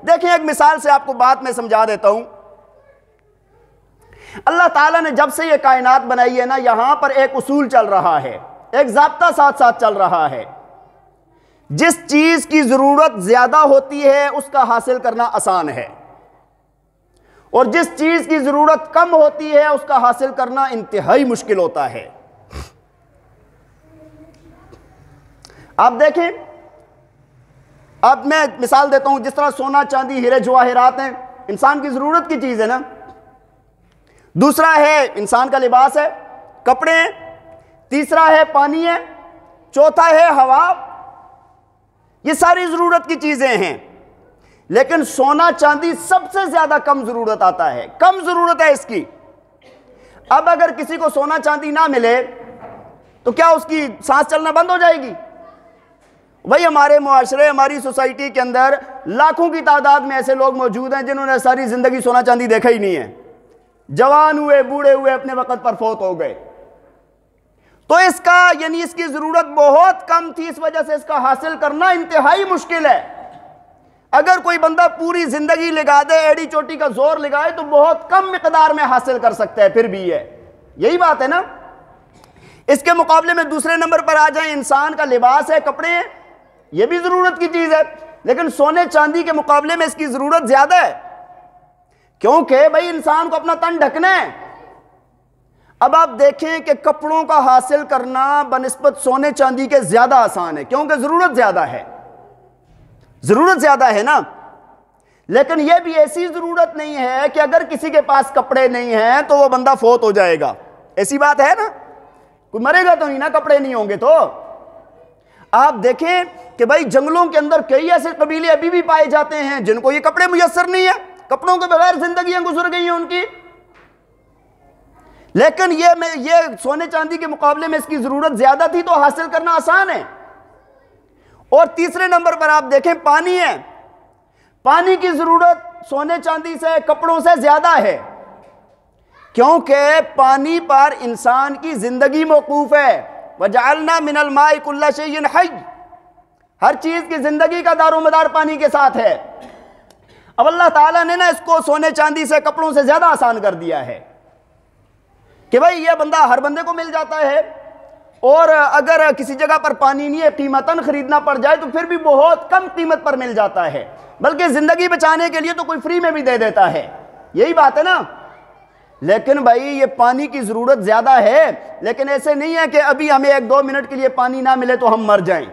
دیکھیں ایک مثال سے آپ کو بات میں سمجھا دیتا ہوں. اللہ تعالیٰ نے جب سے یہ کائنات بنائی ہے نا، یہاں پر ایک اصول چل رہا ہے، ایک ضابطہ ساتھ ساتھ چل رہا ہے. جس چیز کی ضرورت زیادہ ہوتی ہے اس کا حاصل کرنا آسان ہے، اور جس چیز کی ضرورت کم ہوتی ہے اس کا حاصل کرنا انتہائی مشکل ہوتا ہے. آپ دیکھیں، اب میں مثال دیتا ہوں، جس طرح سونا چاندی ہیرے جواہرات ہیں، انسان کی ضرورت کی چیز ہے نا. دوسرا ہے انسان کا لباس ہے، کپڑے ہیں. تیسرا ہے پانی ہے. چوتھا ہے ہوا. یہ ساری ضرورت کی چیزیں ہیں. لیکن سونا چاندی سب سے زیادہ کم ضرورت آتا ہے، کم ضرورت ہے اس کی. اب اگر کسی کو سونا چاندی نہ ملے تو کیا اس کی سانس چلنا بند ہو جائے گی؟ بھائی ہمارے معاشرے، ہماری سوسائٹی کے اندر لاکھوں کی تعداد میں ایسے لوگ موجود ہیں جنہوں نے ساری زندگی سونا چاندی دیکھا ہی نہیں ہے. جوان ہوئے، بوڑھے ہوئے، اپنے وقت پر فوت ہو گئے. تو اس کا یعنی اس کی ضرورت بہت کم تھی، اس وجہ سے اس کا حاصل کرنا انتہائی مشکل ہے. اگر کوئی بندہ پوری زندگی لگا دے، ایڑی چوٹی کا زور لگائے تو بہت کم مقدار میں حاصل کر سکتا ہے. پھر بھی ہے، یہی بات ہے نا. اس کے مقابلے میں دوسرے نمبر پر آ جائیں، انسان کا لباس ہے، کپڑے ہیں. یہ بھی ضرورت کی چیز ہے، لیکن سونے چاندی کے مقابلے میں اس کی ضرورت زیادہ ہے، کیونکہ بھائی انسان کو اپنا تن ڈھکنا ہے. اب آپ دیکھیں کہ کپڑوں کا حاصل کرنا بنسبت سونے چاندی کے زیادہ آسان ہے، کیونکہ ضرورت زیادہ ہے. ضرورت زیادہ ہے نا. لیکن یہ بھی ایسی ضرورت نہیں ہے کہ اگر کسی کے پاس کپڑے نہیں ہیں تو وہ بندہ فوت ہو جائے گا. ایسی بات ہے نا، کوئی مرے گا تو نہیں نا، کپڑے نہیں ہوں گے تو. آپ دیکھیں کہ بھائی جنگلوں کے اندر کئی ایسے قبیلے ابھی بھی پائے جاتے ہیں جن کو یہ کپڑے میسر نہیں ہیں، کپڑوں کے بغیر زندگیاں گزر گئی ہیں ان کی. لیکن یہ سونے چاندی کے مقابلے میں اس کی ضرورت زیادہ تھی تو حاصل کرنا آسان ہے. اور تیسرے نمبر پر آپ دیکھیں پانی ہے. پانی کی ضرورت سونے چاندی سے، کپڑوں سے زیادہ ہے، کیونکہ پانی پر انسان کی زندگی موقوف ہے. وَجَعَلْنَا مِنَ الْمَاءِ كُلَّ شَيْءٍ حَيٍّ. ہر چیز کی زندگی کا دار و مدار پانی کے ساتھ ہے. اب اللہ تعالیٰ نے نا اس کو سونے چاندی سے، کپڑوں سے زیادہ آسان کر دیا ہے کہ بھائی یہ بندہ ہر بندے کو مل جاتا ہے. اور اگر کسی جگہ پر پانی نہیں ہے، قیمتاً خریدنا پڑ جائے تو پھر بھی بہت کم قیمت پر مل جاتا ہے، بلکہ زندگی بچانے کے لیے تو کوئی فری میں بھی دے دیتا ہے. یہی بات ہے نا. لیکن بھائی یہ پانی کی ضرورت زیادہ ہے، لیکن ایسے نہیں ہے کہ ابھی ہمیں 1-2 منٹ کے لیے پانی نہ ملے تو ہم مر جائیں.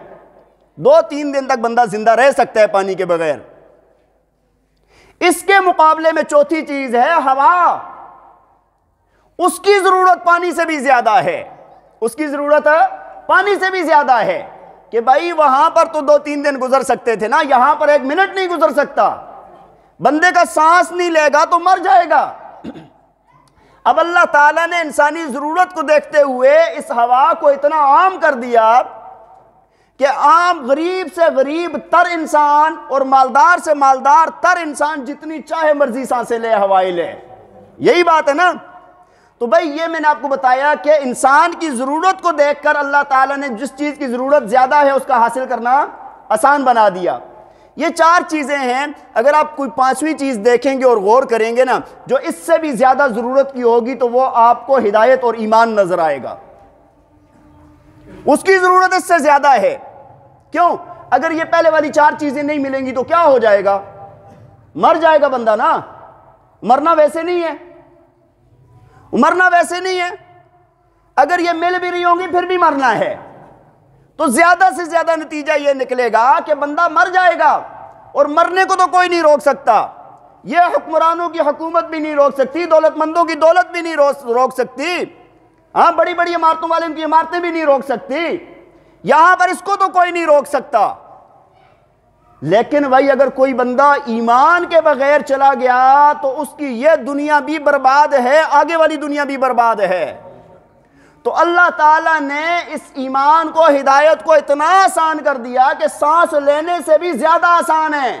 2-3 دن تک بندہ زندہ رہ سکتا ہے پانی کے بغیر. اس کے مقابلے میں چوتھی چیز ہے ہوا. اس کی ضرورت پانی سے بھی زیادہ ہے. اس کی ضرورت پانی سے بھی زیادہ ہے کہ بھائی وہاں پر تو 2-3 دن گزر سکتے تھے نا، یہاں پر 1 منٹ نہیں گزر سکتا. بندے کا سانس نہیں لے گا تو مر جائے گا. اب اللہ تعالیٰ نے انسانی ضرورت کو دیکھتے ہوئے اس ہوا کو اتنا عام کر دیا کہ عام غریب سے غریب تر انسان اور مالدار سے مالدار تر انسان جتنی چاہے مرضی سانسیں لے، ہوائیں لے. یہی بات ہے نا. تو بھائی یہ میں نے آپ کو بتایا کہ انسان کی ضرورت کو دیکھ کر اللہ تعالیٰ نے جس چیز کی ضرورت زیادہ ہے اس کا حاصل کرنا آسان بنا دیا. یہ 4 چیزیں ہیں. اگر آپ کوئی 5ویں چیز دیکھیں گے اور غور کریں گے نا، جو اس سے بھی زیادہ ضرورت کی ہوگی تو وہ آپ کو ہدایت اور ایمان نظر آئے گا. اس کی ضرورت اس سے زیادہ ہے. کیوں؟ اگر یہ پہلے والی 4 چیزیں نہیں ملیں گی تو کیا ہو جائے گا؟ مر جائے گا بندہ نا. مرنا ویسے نہیں ہے، مرنا ویسے نہیں ہے. اگر یہ مل بھی رہی ہوں گی پھر بھی مرنا ہے، تو زیادہ سے زیادہ نتیجہ یہ نکلے گا کہ بندہ مر جائے گا. اور مرنے کو تو کوئی نہیں روک سکتا. یہ حکمرانوں کی حکومت بھی نہیں روک سکتی، دولت مندوں کی دولت بھی نہیں روک سکتی، ہاں بڑی بڑی عمارتوں والے ان کی عمارتیں بھی نہیں روک سکتی. یہاں پر اس کو تو کوئی نہیں روک سکتا. لیکن بھائی اگر کوئی بندہ ایمان کے بغیر چلا گیا تو اس کی یہ دنیا بھی برباد ہے، آگے والی دنیا بھی برباد ہے. تو اللہ تعالیٰ نے اس ایمان کو، ہدایت کو اتنا آسان کر دیا کہ سانس لینے سے بھی زیادہ آسان ہے.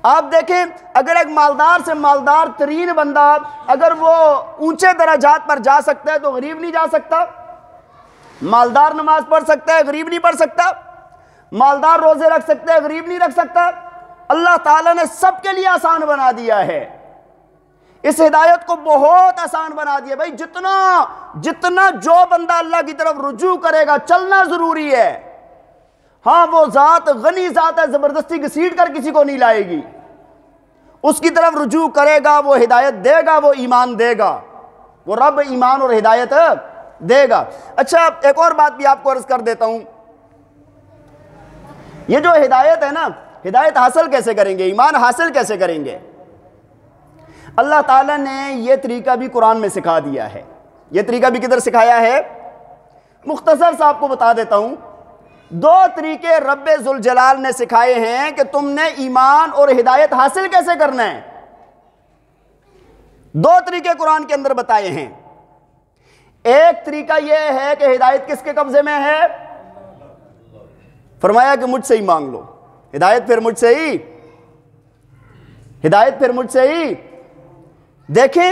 آپ دیکھیں اگر ایک مالدار سے مالدار ترین بندہ اگر وہ اونچے درجات پر جا سکتا ہے تو غریب نہیں جا سکتا. مالدار نماز پڑھ سکتا ہے، غریب نہیں پڑھ سکتا. مالدار روزے رکھ سکتا ہے، غریب نہیں رکھ سکتا. اللہ تعالیٰ نے سب کے لیے آسان بنا دیا ہے، اس ہدایت کو بہت آسان بنا دیا۔ بھائی جتنا جو بندہ اللہ کی طرف رجوع کرے گا، چلنا ضروری ہے۔ ہاں وہ ذات غنی ذات ہے، زبردستی گھسیٹ کر کسی کو نہیں لائے گی، اس کی طرف رجوع کرے گا، وہ ہدایت دے گا، وہ ایمان دے گا، وہ رب ایمان اور ہدایت دے گا۔ اچھا ایک اور بات بھی آپ کو عرض کر دیتا ہوں، یہ جو ہدایت ہے نا، ہدایت حاصل کیسے کریں گے، ایمان حاصل کیسے کریں گے؟ اللہ تعالیٰ نے یہ طریقہ بھی قرآن میں سکھا دیا ہے۔ یہ طریقہ بھی کدھر سکھایا ہے؟ مختصر سا آپ کو بتا دیتا ہوں۔ دو طریقے رب ذوالجلال نے سکھائے ہیں کہ تم نے ایمان اور ہدایت حاصل کیسے کرنا ہے۔ دو طریقے قرآن کے اندر بتائے ہیں۔ ایک طریقہ یہ ہے کہ ہدایت کس کے قبضے میں ہے؟ فرمایا کہ مجھ سے ہی مانگ لو، ہدایت پھر مجھ سے ہی، ہدایت پھر مجھ سے ہی۔ دیکھیں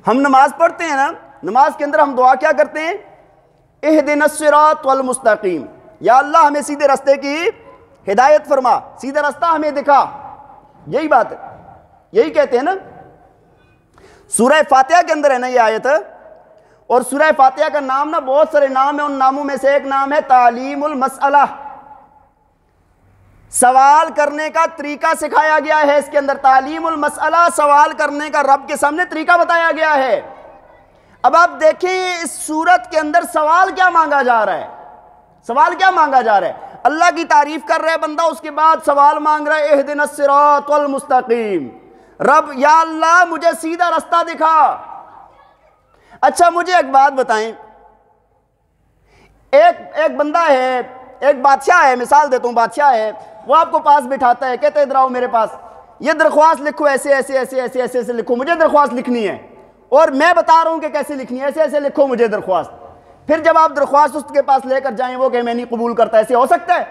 ہم نماز پڑھتے ہیں نا، نماز کے اندر ہم دعا کیا کرتے ہیں؟ اہدنا الصراط المستقیم، یا اللہ ہمیں سیدھے راستے کی ہدایت فرما، سیدھا راستہ ہمیں دکھا، یہی بات ہے، یہی کہتے ہیں نا۔ سورہ فاتحہ کے اندر ہے نا یہ آیت، اور سورہ فاتحہ کا نام نا بہت سارے نام ہیں، ان ناموں میں سے ایک نام ہے تعلیم المسئلہ، سوال کرنے کا طریقہ سکھایا گیا ہے اس کے اندر۔ تعلیم المسئلہ، سوال کرنے کا رب کے سامنے طریقہ بتایا گیا ہے۔ اب آپ دیکھیں اس سورت کے اندر سوال کیا مانگا جا رہا ہے، سوال کیا مانگا جا رہا ہے؟ اللہ کی تعریف کر رہا ہے بندہ، اس کے بعد سوال مانگ رہا ہے اہدنا الصراط المستقیم، رب یا اللہ مجھے سیدھا راستہ دکھا۔ اچھا مجھے ایک بات بتائیں، ایک بندہ ہے، ایک بادشاہ ہے، مثال دیتا ہوں، بادشاہ ہے، وہ آپ کو پاس بٹھاتا ہے، کہتے ہیں ادھر آؤ میرے پاس، یہ درخواست لکھو، ایسے ایسے ایسے ایسے ایسے ایسے لکھو، مجھے درخواست لکھنی ہے، اور میں بتا رہا ہوں کہ کیسے لکھنی ہے، ایسے ایسے لکھو مجھے درخواست۔ پھر جب آپ درخواست اس کے پاس لے کر جائیں، وہ کہ میں نہیں قبول کرتا، ایسے ہو سکتا ہے؟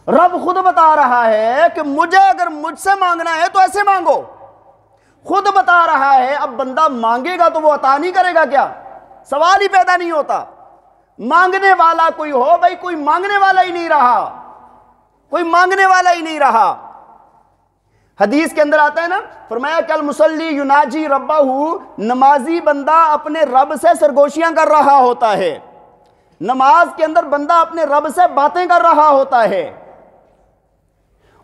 رب خود بتا رہا ہے کہ مجھے اگر مجھ سے مانگنا ہے تو ایسے مانگو، خود بتا رہا ہے۔ اب بندہ مانگے گا تو وہ عطا نہیں کرے گا کیا؟ سوال ہی پیدا نہیں ہوتا۔ مانگنے والا کوئی ہو، بھائی کوئی مانگنے والا ہی نہیں رہا، کوئی مانگنے والا ہی نہیں رہا۔ حدیث کے اندر آتا ہے نا، فرمایا کل مسلی یناجی ربہ، نمازی بندہ اپنے رب سے سرگوشیاں کر رہا ہوتا ہے، نماز کے اندر بندہ اپنے رب سے باتیں کر رہا ہوتا ہے۔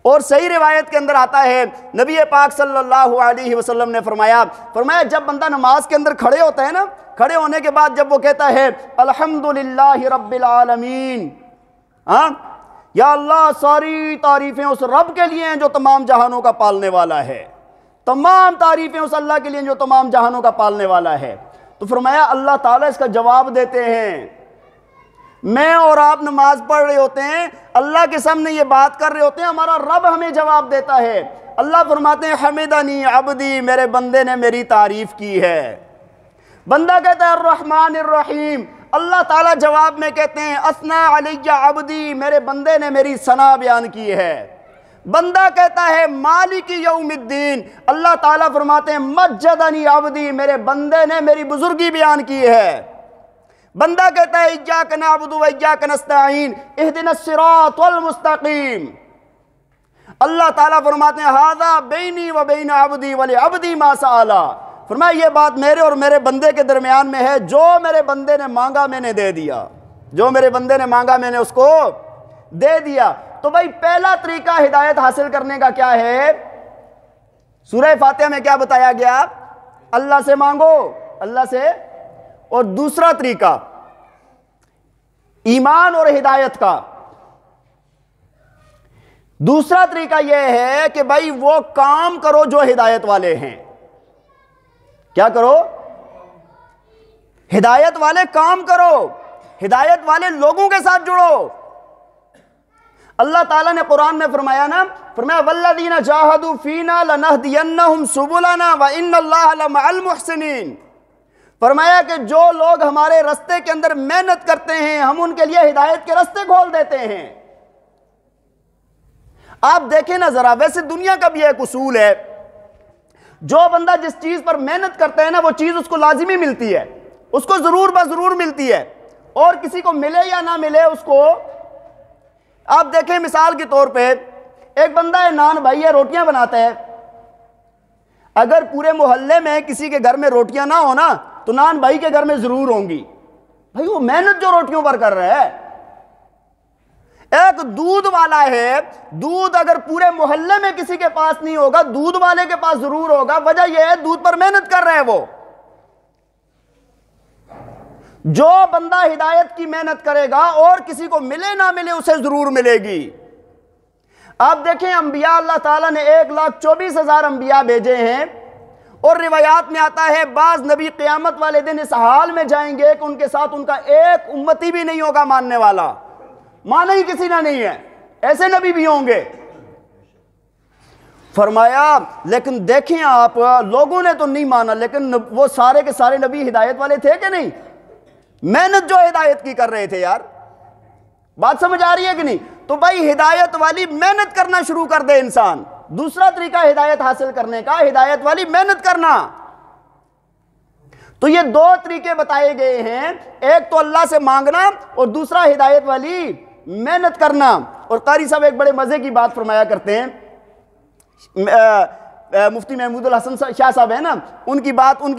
اور صحیح روایت کے اندر آتا ہے، نبی پاک صلی اللہ علیہ وسلم نے فرمایا جب بندہ نماز کے اندر کھڑے ہوتا ہے نا، کھڑے ہونے کے بعد جب وہ کہتا ہے الحمدللہ رب العالمین، ہاں یا اللہ ساری تعریفیں اس رب کے لیے ہیں جو تمام جہانوں کا پالنے والا ہے، تمام تعریفیں اس اللہ کے لیے جو تمام جہانوں کا پالنے والا ہے۔ تو فرمایا اللہ تعالیٰ اس کا جواب دیتے ہیں۔ میں اور آپ نماز پڑھ رہے ہوتے ہیں، اللہ کے سامنے یہ بات کر رہے ہوتے ہیں، ہمارا رب ہمیں جواب دیتا ہے۔ اللہ فرماتے ہیں حمدنی عبدی، میرے بندے نے میری تعریف کی ہے۔ بندہ کہتا ہے الرحمن الرحیم، اللہ تعالیٰ جواب میں کہتے ہیں اثنا علی عبدی، میرے بندے نے میری ثنا بیان کی ہے۔ بندہ کہتا ہے مالک یوم الدین، اللہ تعالیٰ فرماتے ہیں مجدنی عبدی، میرے بندے نے میری بزرگی بیان کی ہے۔ بندہ کہتا ہے ایاک نعبد و ایاک نستعین اہدنا الصراط المستقیم، اللہ تعالیٰ فرماتے ہیں ھذا بینی و بین عبدی ولعبدی ما سأل، فرمایا یہ بات میرے اور میرے بندے کے درمیان میں ہے، جو میرے بندے نے مانگا میں نے دے دیا، جو میرے بندے نے مانگا میں نے اس کو دے دیا۔ تو بھائی پہلا طریقہ ہدایت حاصل کرنے کا کیا ہے؟ سورہ فاتحہ میں کیا بتایا گیا؟ اللہ سے مانگو، اللہ سے۔ اور دوسرا طریقہ ایمان اور ہدایت کا، دوسرا طریقہ یہ ہے کہ بھائی وہ کام کرو جو ہدایت والے ہیں۔ کیا کرو؟ ہدایت والے کام کرو، ہدایت والے لوگوں کے ساتھ جڑو۔ اللہ تعالیٰ نے قرآن میں فرمایا نا، فرمایا والذین جاہدوا فینا لنہدینہم سبلنا وان اللہ لمع المحسنین، فرمایا کہ جو لوگ ہمارے رستے کے اندر محنت کرتے ہیں ہم ان کے لیے ہدایت کے رستے کھول دیتے ہیں۔ آپ دیکھیں نا ذرا، ویسے دنیا کا بھی ایک اصول ہے، جو بندہ جس چیز پر محنت کرتا ہے نا وہ چیز اس کو لازمی ملتی ہے، اس کو ضرور بضرور ملتی ہے، اور کسی کو ملے یا نہ ملے اس کو۔ آپ دیکھیں مثال کے طور پہ ایک بندہ ہے نان بھائی ہے، روٹیاں بناتا ہے، اگر پورے محلے میں کسی کے گھر میں روٹیاں نہ ہو نا تو نان بھائی کے گھر میں ضرور ہوں گی. بھائی وہ محنت جو روٹیوں پر کر رہا ہے. ایک دودھ والا ہے، دودھ اگر پورے محلے میں کسی کے پاس نہیں ہوگا، دودھ والے کے پاس ضرور ہوگا. وجہ یہ ہے دودھ پر محنت کر رہے ہیں وہ. جو بندہ ہدایت کی محنت کرے گا اور کسی کو ملے نہ ملے اسے ضرور ملے گی. آپ دیکھیں انبیاء اللہ تعالیٰ نے 1,24,000 انبیاء بھیجے ہیں، اور روایات میں آتا ہے بعض نبی قیامت والے دن اس حال میں جائیں گے کہ ان کے ساتھ ان کا ایک امتی بھی نہیں ہوگا ماننے والا. مانا ہی کسی نہ نہیں ہے، ایسے نبی بھی ہوں گے. فرمایا لیکن دیکھیں آپ، لوگوں نے تو نہیں مانا لیکن وہ سارے کے سارے نبی ہدایت والے تھے کہ نہیں؟ محنت جو ہدایت کی کر رہے تھے. یار بات سمجھ آ رہی ہے کہ نہیں؟ تو بھائی ہدایت والی محنت کرنا شروع کر دے انسان. دوسرا طریقہ ہدایت حاصل کرنے کا، ہدایت والی محنت کرنا. تو یہ دو طریقے بتائے گئے ہیں، ایک تو اللہ سے مانگنا اور دوسرا ہدایت والی محنت کرنا. اور قاری صاحب ایک بڑے مزے کی بات فرمایا کرتے ہیں، مفتی محمود الحسن شاہ صاحب ہیں نا، ان کی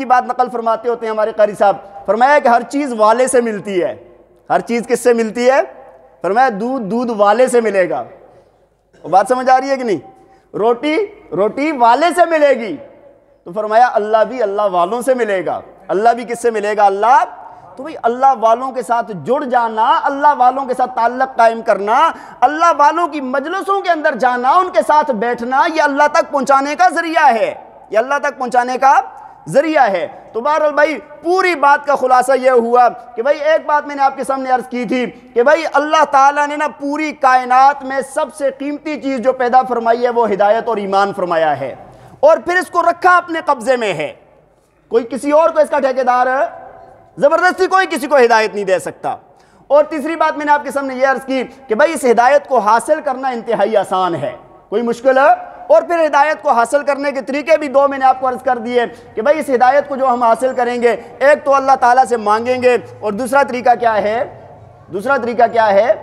بات نقل فرماتے ہوتے ہیں ہمارے قاری صاحب. فرمایا کہ ہر چیز والے سے ملتی ہے. ہر چیز کس سے ملتی ہے؟ فرمایا دودھ والے سے ملے گا. بات سمجھ آ رہی ہے کہ نہیں؟ روٹی والے سے ملے گی. تو فرمایا اللہ بھی اللہ والوں سے ملے گا. اللہ بھی کس سے ملے گا؟ اللہ. تو بھئی اللہ والوں کے ساتھ جڑ جانا، اللہ والوں کے ساتھ تعلق قائم کرنا، اللہ والوں کی مجلسوں کے اندر جانا، ان کے ساتھ بیٹھنا، یہ اللہ تک پہنچانے کا ذریعہ ہے. یہ اللہ تک پہنچانے کا ذریعہ ہے. تو بہرحال بھائی پوری بات کا خلاصہ یہ ہوا کہ بھائی ایک بات میں نے آپ کے سامنے عرض کی تھی کہ بھائی اللہ تعالیٰ نے نا پوری کائنات میں سب سے قیمتی چیز جو پیدا فرمائی ہے وہ ہدایت اور ایمان فرمایا ہے، اور پھر اس کو رکھا اپنے قبضے میں ہے. کوئی کسی اور کو اس کا ٹھیکیدار ہے؟ زبردستی کوئی کسی کو ہدایت نہیں دے سکتا. اور تیسری بات میں نے آپ کے سامنے یہ عرض کی کہ بھائی اس ہدایت کو حاصل کرنا انتہائی آسان ہے، کوئی مشکل ہے. اور پھر ہدایت کو حاصل کرنے کے طریقے بھی دو میں نے آپ کو عرض کر دیے کہ بھائی اس ہدایت کو جو ہم حاصل کریں گے، ایک تو اللہ تعالیٰ سے مانگیں گے، اور دوسرا طریقہ کیا ہے؟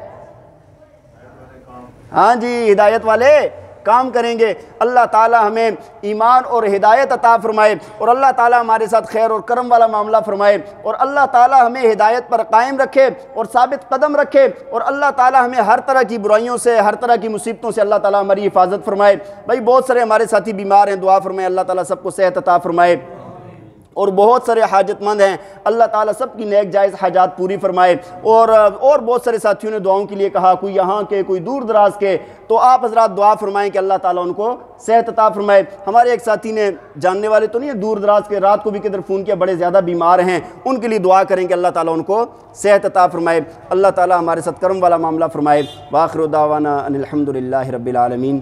ہاں جی، ہدایت والے کام کریں گے. اللہ تعالیٰ ہمیں ایمان اور ہدایت عطا فرمائے، اور اللہ تعالیٰ ہمارے ساتھ خیر اور کرم والا معاملہ فرمائے، اور اللہ تعالیٰ ہمیں ہدایت پر قائم رکھے اور ثابت قدم رکھے، اور اللہ تعالیٰ ہمیں ہر طرح کی برائیوں سے، ہر طرح کی مصیبتوں سے اللہ تعالیٰ ہماری حفاظت فرمائے. بھائی بہت سارے ہمارے ساتھی بیمار ہیں، دعا فرمائے اللہ تعالیٰ سب کو صحت عطا فرمائے. اور بہت سارے حاجت مند ہیں، اللہ تعالیٰ سب کی نیک جائز حاجات پوری فرمائے. اور بہت سارے ساتھیوں نے دعاؤں کے لیے کہا، کوئی یہاں کے، کوئی دور دراز کے، تو آپ حضرات دعا فرمائیں کہ اللہ تعالیٰ ان کو صحت عطا فرمائے. ہمارے ایک ساتھی نے، جاننے والے تو نہیں ہے، دور دراز کے، رات کو بھی کدھر فون کیا، بڑے زیادہ بیمار ہیں، ان کے لیے دعا کریں کہ اللہ تعالیٰ ان کو صحت عطا فرمائے. اللہ تعالیٰ ہمارے ساتھ کرم والا معاملہ فرمائے. وآخر دعوانا ان الحمد للہ رب العالمین.